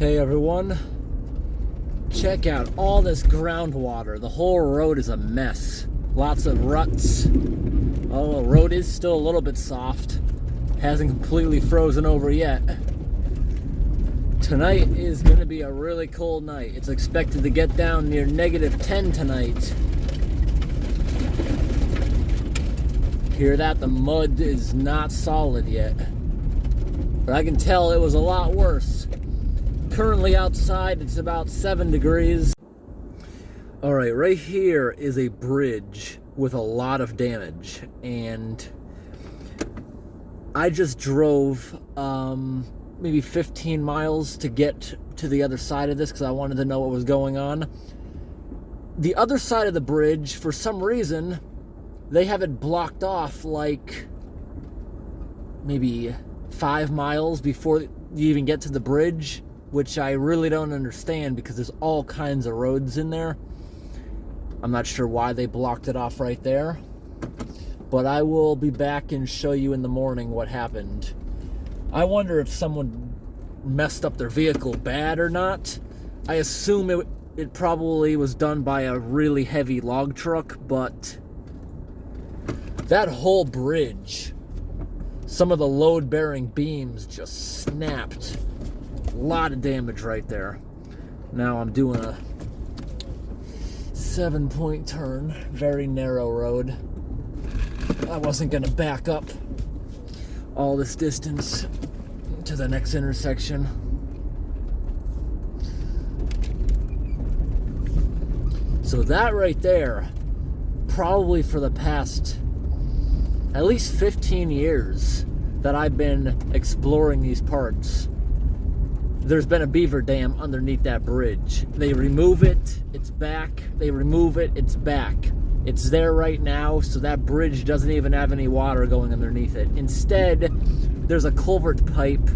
Hey everyone, check out all this groundwater. The whole road is a mess. Lots of ruts. Oh, the road is still a little bit soft. Hasn't completely frozen over yet. Tonight is going to be a really cold night. It's expected to get down near -10 tonight. Hear that? The mud is not solid yet. But I can tell it was a lot worse. Currently outside, it's about 7 degrees. All right, right here is a bridge with a lot of damage. And I just drove maybe 15 miles to get to the other side of this because I wanted to know what was going on. The other side of the bridge, for some reason, they have it blocked off like maybe 5 miles before you even get to the bridge, which I really don't understand because there's all kinds of roads in there. I'm not sure why they blocked it off right there, but I will be back and show you in the morning what happened. I wonder if someone messed up their vehicle bad or not. I assume it probably was done by a really heavy log truck, but that whole bridge, some of the load-bearing beams just snapped. A lot of damage right there. Now I'm doing a 7-point turn, very narrow road. I wasn't gonna back up all this distance to the next intersection. So that right there, probably for the past at least 15 years that I've been exploring these parts, there's been a beaver dam underneath that bridge. They remove it, it's back. They remove it, it's back. It's there right now, so that bridge doesn't even have any water going underneath it. Instead, there's a culvert pipe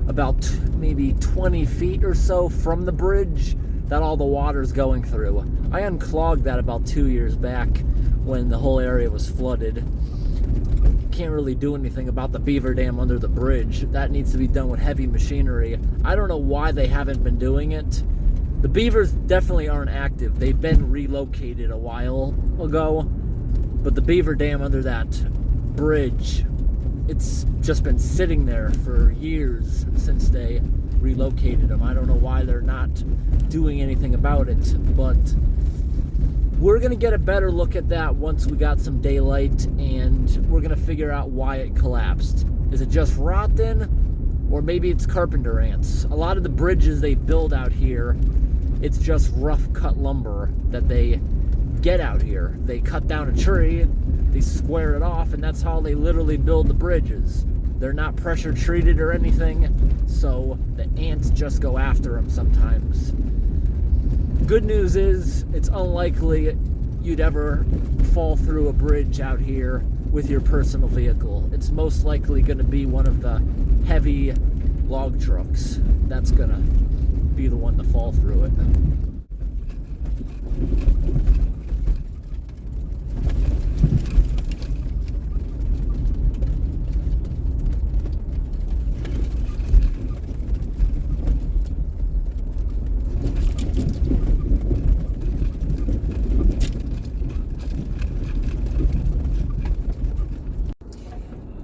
about maybe 20 feet or so from the bridge that all the water's going through. I unclogged that about 2 years back when the whole area was flooded. Can't really do anything about the beaver dam under the bridge. That needs to be done with heavy machinery. I don't know why they haven't been doing it. The beavers definitely aren't active. They've been relocated a while ago, but the beaver dam under that bridge, it's just been sitting there for years since they relocated them. I don't know why they're not doing anything about it, but we're going to get a better look at that once we got some daylight, and we're going to figure out why it collapsed. Is it just rotten, or maybe it's carpenter ants? A lot of the bridges they build out here, it's just rough cut lumber that they get out here. They cut down a tree, they square it off, and that's how they literally build the bridges. They're not pressure treated or anything, so the ants just go after them sometimes. Good news is, it's unlikely you'd ever fall through a bridge out here with your personal vehicle. It's most likely going to be one of the heavy log trucks that's going to be the one to fall through it.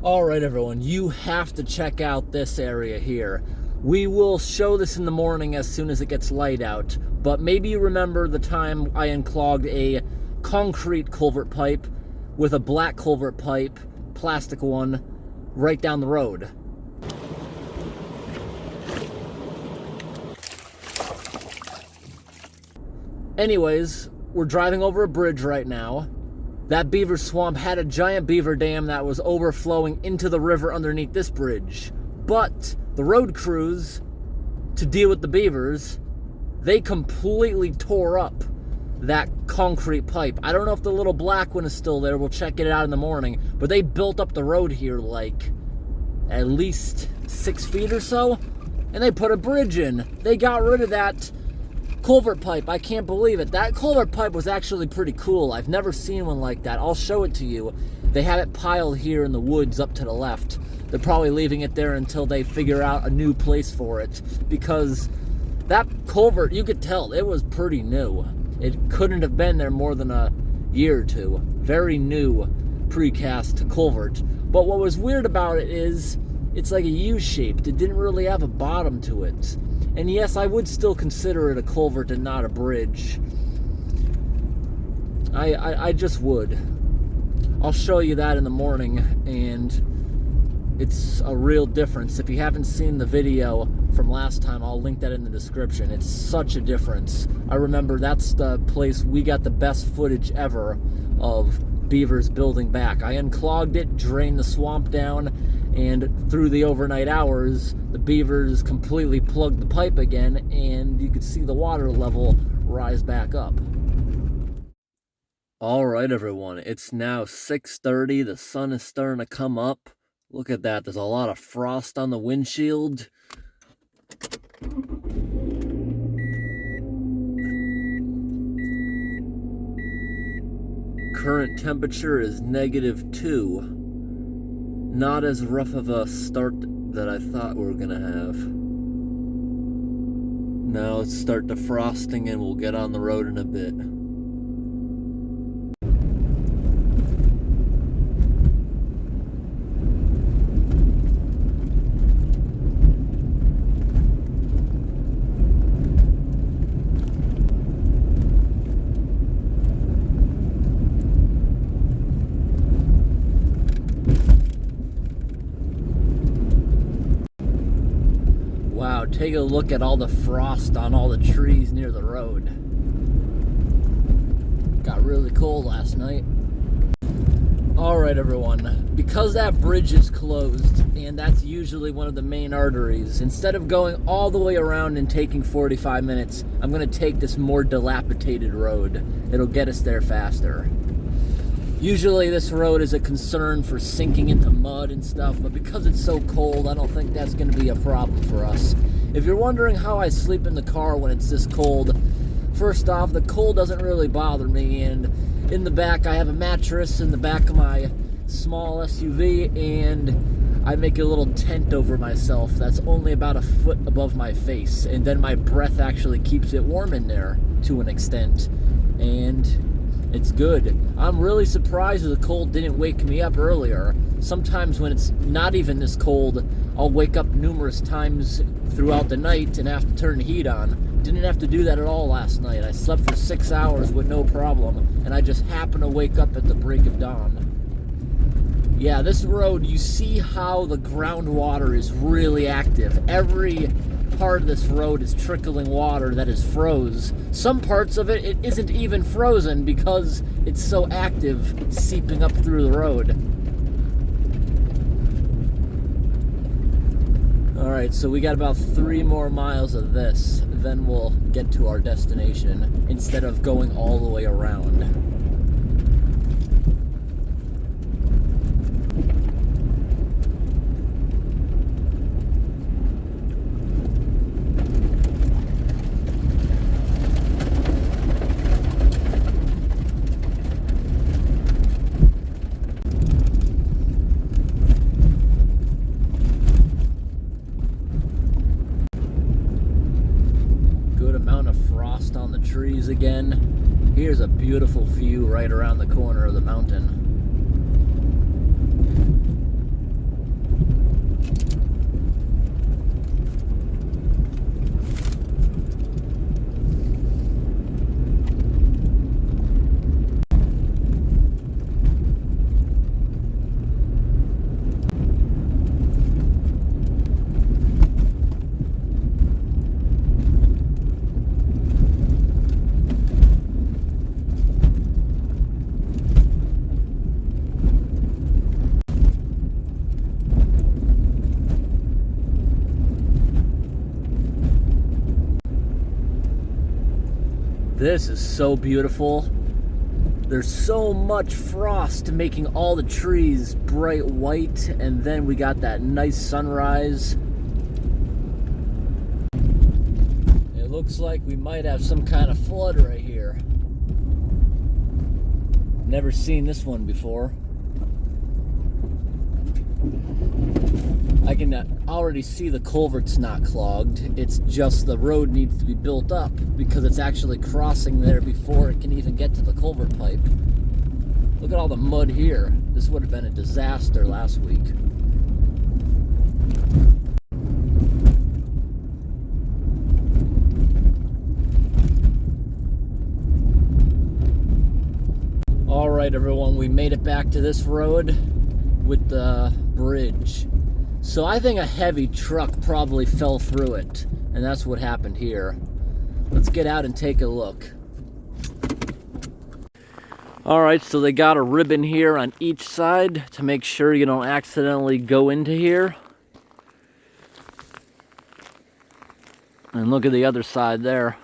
All right, everyone, you have to check out this area here. We will show this in the morning as soon as it gets light out, but maybe you remember the time I unclogged a concrete culvert pipe with a black culvert pipe, plastic one, right down the road. Anyways, we're driving over a bridge right now. That beaver swamp had a giant beaver dam that was overflowing into the river underneath this bridge. But the road crews, to deal with the beavers, they completely tore up that concrete pipe. I don't know if the little black one is still there. We'll check it out in the morning. But they built up the road here like at least 6 feet or so. And they put a bridge in. They got rid of that culvert pipe. I can't believe it. That culvert pipe was actually pretty cool. I've never seen one like that. I'll show it to you. They have it piled here in the woods up to the left. They're probably leaving it there until they figure out a new place for it, because That culvert, you could tell, it was pretty new. It couldn't have been there more than a year or two. Very new precast culvert. But what was weird about it is it's like a U-shaped. It didn't really have a bottom to it. And yes, I would still consider it a culvert and not a bridge. I just would. I'll show you that in the morning, and it's a real difference. If you haven't seen the video from last time, I'll link that in the description. It's such a difference. I remember that's the place we got the best footage ever of Beaver's building back. I unclogged it, drained the swamp down, and through the overnight hours, the Beavers completely plugged the pipe again, and you could see the water level rise back up. All right, everyone, it's now 6:30. The sun is starting to come up. Look at that. There's a lot of frost on the windshield. Current temperature is -2. Not as rough of a start that I thought we were going to have. Now let's start defrosting and we'll get on the road in a bit. Wow, take a look at all the frost on all the trees near the road. Got really cold last night. Alright everyone, because that bridge is closed, and that's usually one of the main arteries, instead of going all the way around and taking 45 minutes, I'm going to take this more dilapidated road. It'll get us there faster. Usually this road is a concern for sinking into mud and stuff, but because it's so cold, I don't think that's going to be a problem for us. If you're wondering how I sleep in the car when it's this cold, first off, the cold doesn't really bother me, and in the back I have a mattress in the back of my small SUV, and I make a little tent over myself that's only about a foot above my face, and then my breath actually keeps it warm in there to an extent, and it's good. I'm really surprised that the cold didn't wake me up earlier. Sometimes when it's not even this cold, I'll wake up numerous times throughout the night and have to turn the heat on. Didn't have to do that at all last night. I slept for 6 hours with no problem, and I just happened to wake up at the break of dawn. Yeah, this road, you see how the groundwater is really active. Every part of this road is trickling water that is froze. Some parts of it isn't even frozen because it's so active seeping up through the road. Alright, so we got about 3 more miles of this, then we'll get to our destination instead of going all the way around. On the trees again. Here's a beautiful view right around the corner of the mountain. This is so beautiful. There's so much frost making all the trees bright white, and then we got that nice sunrise. It looks like we might have some kind of flood right here. Never seen this one before. already see the culvert's not clogged. It's just the road needs to be built up because it's actually crossing there before it can even get to the culvert pipe. Look at all the mud here. This would have been a disaster last week. All right, everyone, we made it back to this road with the bridge. So I think a heavy truck probably fell through it, and that's what happened here. Let's get out and take a look. All right, so they got a ribbon here on each side to make sure you don't accidentally go into here. And look at the other side there.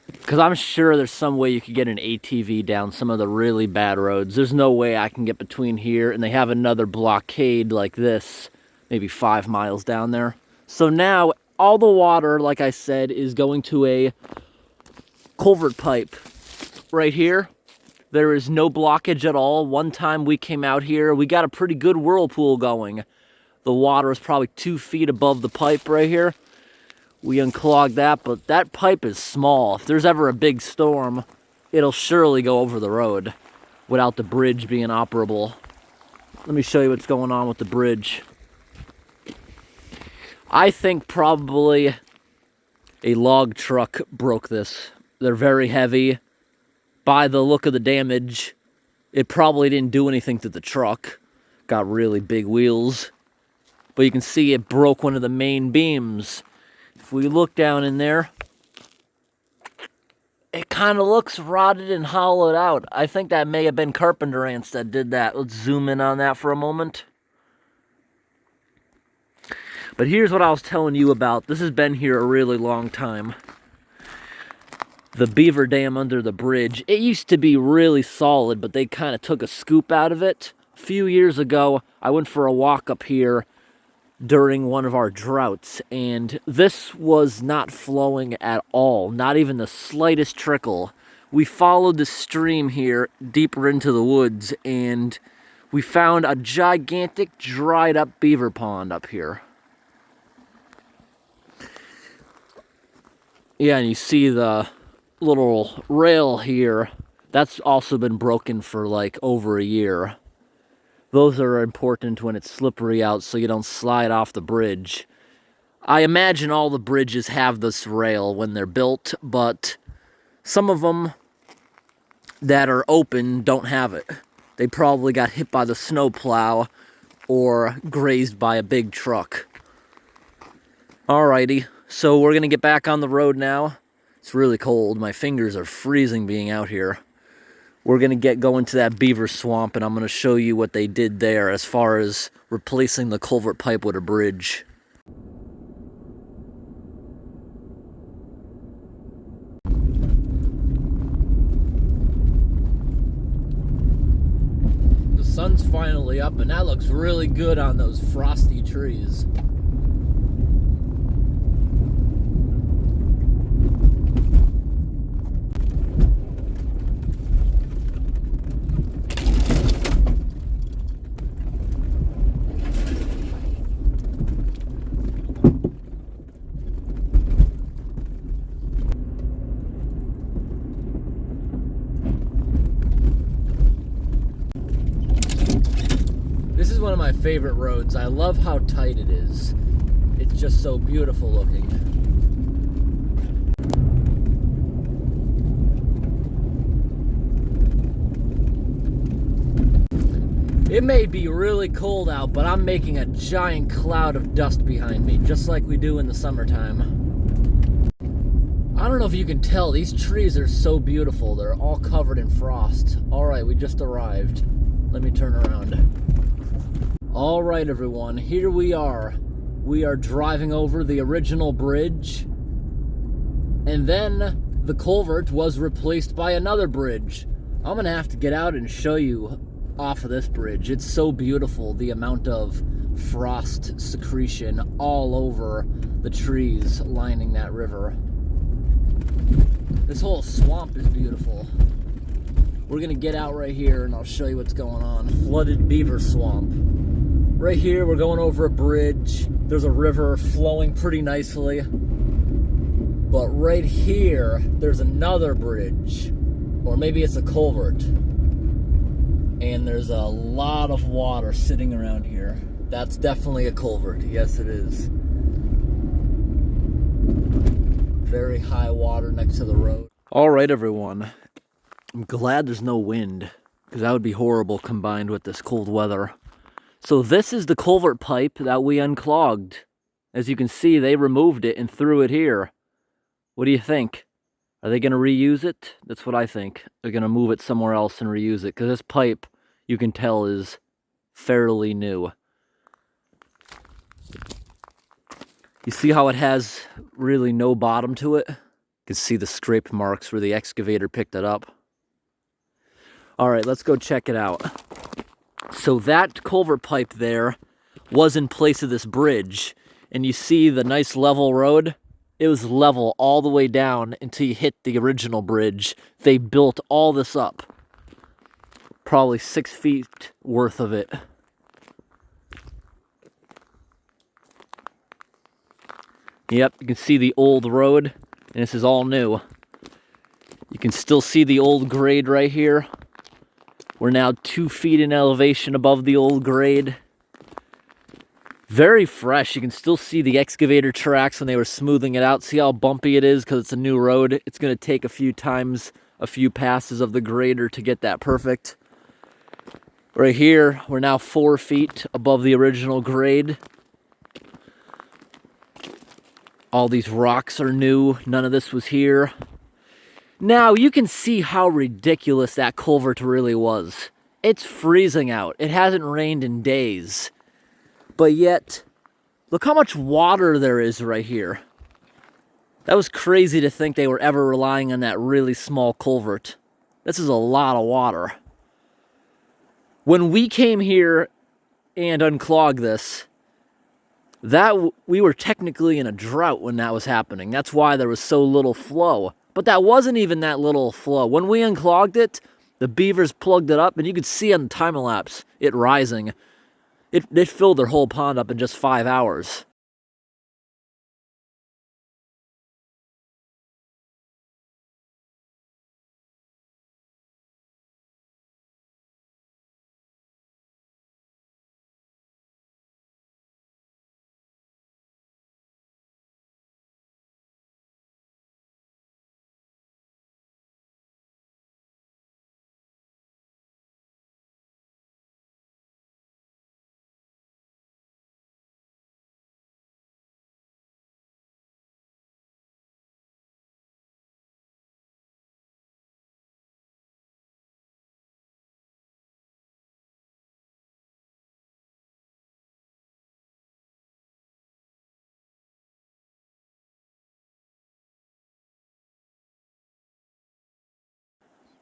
Because I'm sure there's some way you could get an ATV down some of the really bad roads. There's no way I can get between here, and they have another blockade like this, maybe 5 miles down there. So now, all the water, like I said, is going to a culvert pipe right here. There is no blockage at all. One time we came out here, we got a pretty good whirlpool going. The water is probably 2 feet above the pipe right here. We unclogged that, but that pipe is small. If there's ever a big storm, it'll surely go over the road without the bridge being operable. Let me show you what's going on with the bridge. I think probably a log truck broke this. They're very heavy. By the look of the damage, it probably didn't do anything to the truck. Got really big wheels. But you can see it broke one of the main beams. If we look down in there, it kind of looks rotted and hollowed out. I think that may have been carpenter ants that did that. Let's zoom in on that for a moment. But here's what I was telling you about. This has been here a really long time. The Beaver Dam under the bridge. It used to be really solid, but they kind of took a scoop out of it. A few years ago, I went for a walk up here during one of our droughts, and this was not flowing at all, not even the slightest trickle. We followed the stream here deeper into the woods, and we found a gigantic dried up beaver pond up here. Yeah, and you see the little rail here. That's also been broken for like over a year. Those are important when it's slippery out so you don't slide off the bridge. I imagine all the bridges have this rail when they're built, but some of them that are open don't have it. They probably got hit by the snowplow or grazed by a big truck. Alrighty, so we're gonna get back on the road now. It's really cold. My fingers are freezing being out here. We're going to get going to that beaver swamp, and I'm going to show you what they did there as far as replacing the culvert pipe with a bridge. The sun's finally up, and that looks really good on those frosty trees. This is one of my favorite roads. I love how tight it is. It's just so beautiful looking. It may be really cold out, but I'm making a giant cloud of dust behind me, just like we do in the summertime. I don't know if you can tell, these trees are so beautiful. They're all covered in frost. All right, we just arrived. Let me turn around. All right, everyone, here we are. We are driving over the original bridge, and then the culvert was replaced by another bridge. I'm gonna have to get out and show you off of this bridge. It's so beautiful, the amount of frost secretion all over the trees lining that river. This whole swamp is beautiful. We're gonna get out right here and I'll show you what's going on. Flooded beaver swamp. Right here, we're going over a bridge. There's a river flowing pretty nicely. But right here, there's another bridge. Or maybe it's a culvert. And there's a lot of water sitting around here. That's definitely a culvert. Yes, it is. Very high water next to the road. All right, everyone. I'm glad there's no wind, because that would be horrible combined with this cold weather. So this is the culvert pipe that we unclogged. As you can see, they removed it and threw it here. What do you think? Are they going to reuse it? That's what I think. They're going to move it somewhere else and reuse it, because this pipe, you can tell, is fairly new. You see how it has really no bottom to it? You can see the scrape marks where the excavator picked it up. All right, let's go check it out. So that culvert pipe there was in place of this bridge. And you see the nice level road? It was level all the way down until you hit the original bridge. They built all this up. Probably 6 feet worth of it. Yep, you can see the old road, and this is all new. You can still see the old grade right here. We're now 2 feet in elevation above the old grade. Very fresh. You can still see the excavator tracks when they were smoothing it out. See how bumpy it is because it's a new road? It's going to take a few times, a few passes of the grader to get that perfect. Right here, we're now 4 feet above the original grade. All these rocks are new. None of this was here. Now, you can see how ridiculous that culvert really was. It's freezing out. It hasn't rained in days. But yet, look how much water there is right here. That was crazy to think they were ever relying on that really small culvert. This is a lot of water. When we came here and unclogged this, we were technically in a drought when that was happening. That's why there was so little flow. But that wasn't even that little flow. When we unclogged it, the beavers plugged it up, and you could see on the time-lapse it rising. It filled their whole pond up in just 5 hours.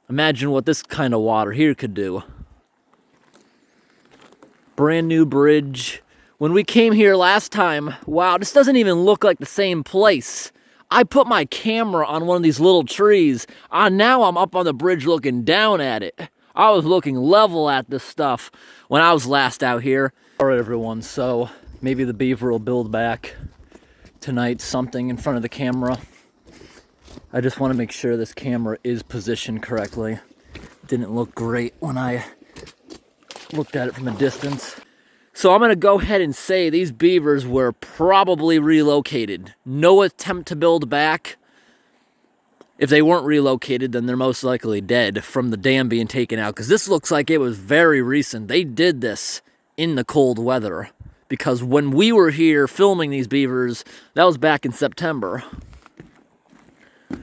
Imagine what this kind of water here could do. Brand new bridge. When we came here last time, wow, this doesn't even look like the same place. I put my camera on one of these little trees. Now I'm up on the bridge looking down at it. I was looking level at this stuff when I was last out here. All right, everyone, so maybe the Beaver will build back tonight something in front of the camera. I just want to make sure this camera is positioned correctly. Didn't look great when I looked at it from a distance. So I'm going to go ahead and say these beavers were probably relocated. No attempt to build back. If they weren't relocated, then they're most likely dead from the dam being taken out. Because this looks like it was very recent. They did this in the cold weather. Because when we were here filming these beavers, that was back in September.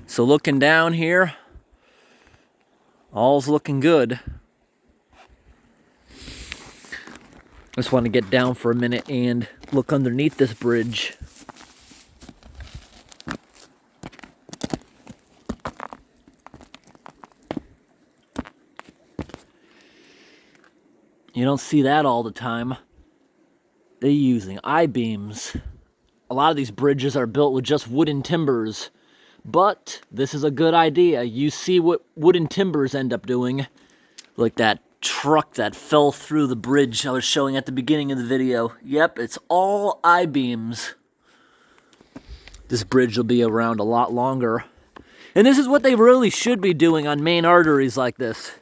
So looking down here, all's looking good. Just want to get down for a minute and look underneath this bridge. You don't see that all the time. They're using I-beams. A lot of these bridges are built with just wooden timbers. But this is a good idea. You see what wooden timbers end up doing. Like that truck that fell through the bridge I was showing at the beginning of the video. Yep, it's all I-beams. This bridge will be around a lot longer. And this is what they really should be doing on main arteries like this.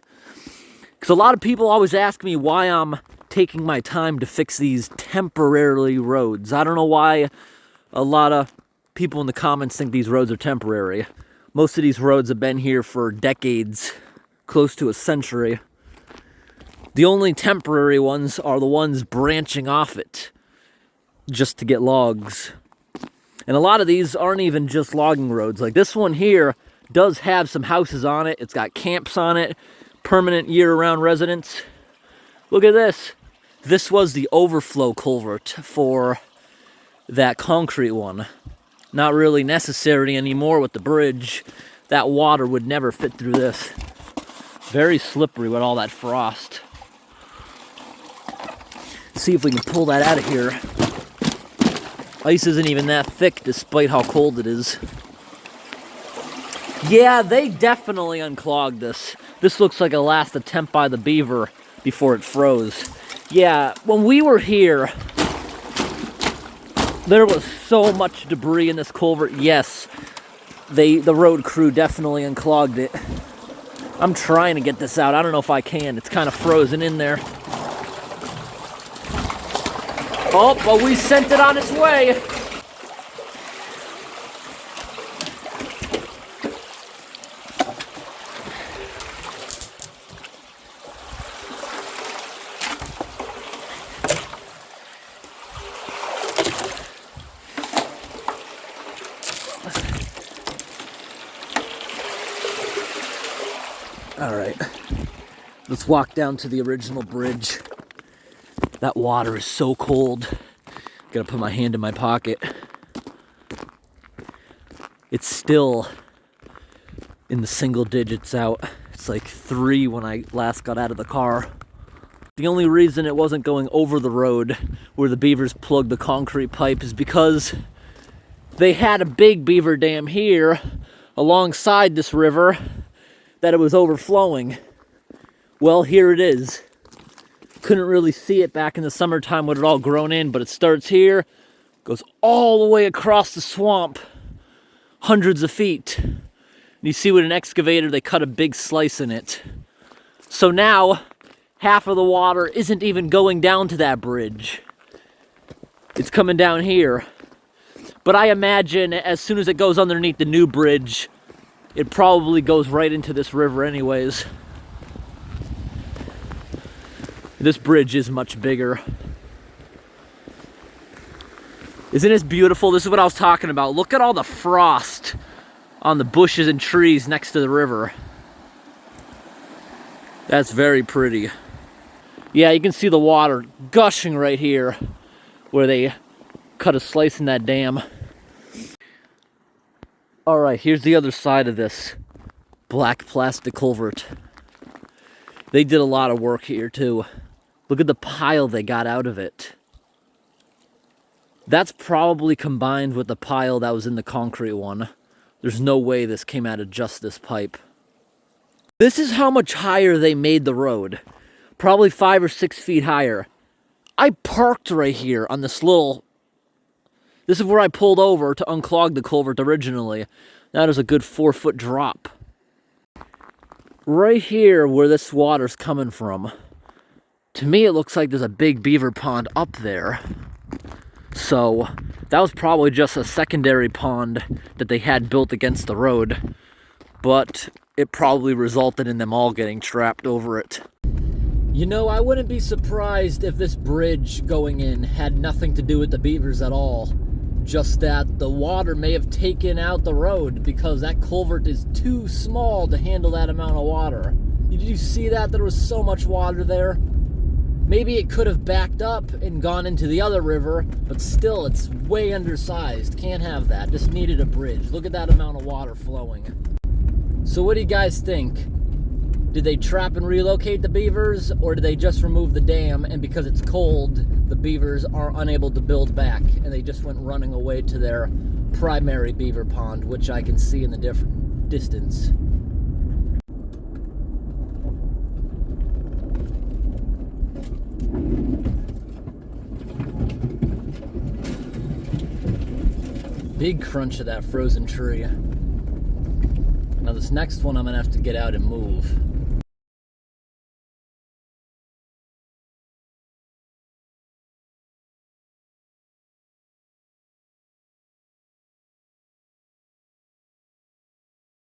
Because a lot of people always ask me why I'm taking my time to fix these temporarily roads. I don't know why a lot of people in the comments think these roads are temporary. Most of these roads have been here for decades, close to a century. The only temporary ones are the ones branching off it, just to get logs. And a lot of these aren't even just logging roads. Like this one here does have some houses on it. It's got camps on it, permanent year-round residents. Look at this. This was the overflow culvert for that concrete one. Not really necessary anymore with the bridge. That water would never fit through this. Very slippery with all that frost. See if we can pull that out of here. Ice isn't even that thick despite how cold it is. Yeah, they definitely unclogged this. This looks like a last attempt by the Beaver before it froze. Yeah, when we were here, there was so much debris in this culvert. Yes, the road crew definitely unclogged it. I'm trying to get this out. I don't know if I can. It's kind of frozen in there. Oh, but we sent it on its way. All right, let's walk down to the original bridge. That water is so cold. Gotta put my hand in my pocket. It's still in the single digits out. It's like 3 when I last got out of the car. The only reason it wasn't going over the road where the Beavers plugged the concrete pipe is because they had a big beaver dam here alongside this river that it was overflowing. Well, here it is. Couldn't really see it back in the summertime when it all grown in, but it starts here, goes all the way across the swamp, hundreds of feet. And you see with an excavator, they cut a big slice in it. So now, half of the water isn't even going down to that bridge. It's coming down here. But I imagine as soon as it goes underneath the new bridge, it probably goes right into this river anyways. This bridge is much bigger. Isn't this beautiful? This is what I was talking about. Look at all the frost on the bushes and trees next to the river. That's very pretty. Yeah, you can see the water gushing right here where they cut a slice in that dam. All right, here's the other side of this black plastic culvert. They did a lot of work here too. Look at the pile they got out of it. That's probably combined with the pile that was in the concrete one. There's no way this came out of just this pipe. This is how much higher they made the road. Probably 5 or 6 feet higher. I parked right here on this little... This is where I pulled over to unclog the culvert originally. That is a good 4-foot drop. Right here where this water's coming from. To me, it looks like there's a big beaver pond up there. So, that was probably just a secondary pond that they had built against the road. But it probably resulted in them all getting trapped over it. You know, I wouldn't be surprised if this bridge going in had nothing to do with the beavers at all. Just that the water may have taken out the road because that culvert is too small to handle that amount of water. Did you see that? There was so much water there. Maybe it could have backed up and gone into the other river, but still, it's way undersized. Can't have that. Just needed a bridge. Look at that amount of water flowing. So what do you guys think? Did they trap and relocate the beavers, or did they just remove the dam, and because it's cold, the beavers are unable to build back, and they just went running away to their primary beaver pond, which I can see in the distance. Big crunch of that frozen tree. Now this next one I'm gonna have to get out and move.